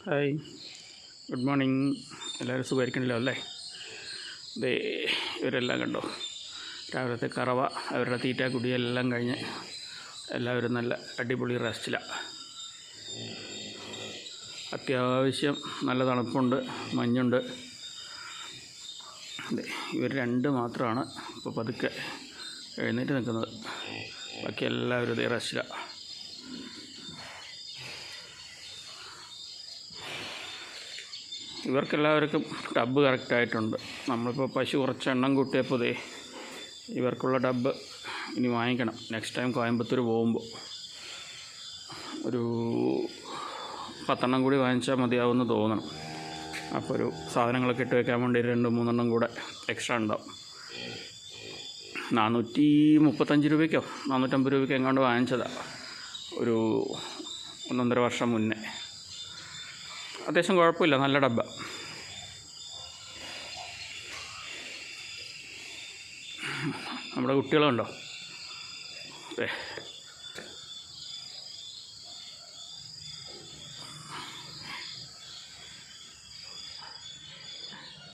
Hi, good morning. എല്ലാവരും സുഖമായിരിക്കണല്ലോ അല്ലേ? ദേ ഇവരെല്ലാം കണ്ടോ, രാവിലത്തെ കറവ, അവരുടെ തീറ്റ കുടിയെല്ലാം കഴിഞ്ഞ് എല്ലാവരും നല്ല അടിപൊളി റെസ്റ്റിലാണ്. അത്യാവശ്യം നല്ല തണുപ്പുണ്ട്, മഞ്ഞുണ്ട്. ഇവർ രണ്ട് മാത്രമാണ് ഇപ്പോൾ പതുക്കെ എഴുന്നേറ്റ് നിൽക്കുന്നത്. ബാക്കി എല്ലാവരും ഇതേ റെസ്റ്റിലാണ്. ഇവർക്കെല്ലാവർക്കും ടബ്ബ് കറക്റ്റായിട്ടുണ്ട്. നമ്മളിപ്പോൾ പശു കുറച്ച് എണ്ണം കൂട്ടിയപ്പോൾ ഇവർക്കുള്ള ടബ്ബ് ഇനി വാങ്ങിക്കണം. നെക്സ്റ്റ് ടൈം കോയമ്പത്തൂർ പോകുമ്പോൾ ഒരു 10 കൂടി വാങ്ങിച്ചാൽ മതിയാവുമെന്ന് തോന്നണം. അപ്പോൾ ഒരു സാധനങ്ങളൊക്കെ ഇട്ട് വയ്ക്കാൻ വേണ്ടി 2-3 കൂടെ എക്സ്ട്രാ ഉണ്ടാവും. 435 രൂപയ്ക്കോ 450 രൂപയ്ക്കോ എങ്ങാണ്ട് വാങ്ങിച്ചതാണ് ഒരു 1.5 വർഷം മുന്നേ. അത്യാവശ്യം കുഴപ്പമില്ല, നല്ല ഡബ്ബ. നമ്മുടെ കുട്ടികളുണ്ടോ?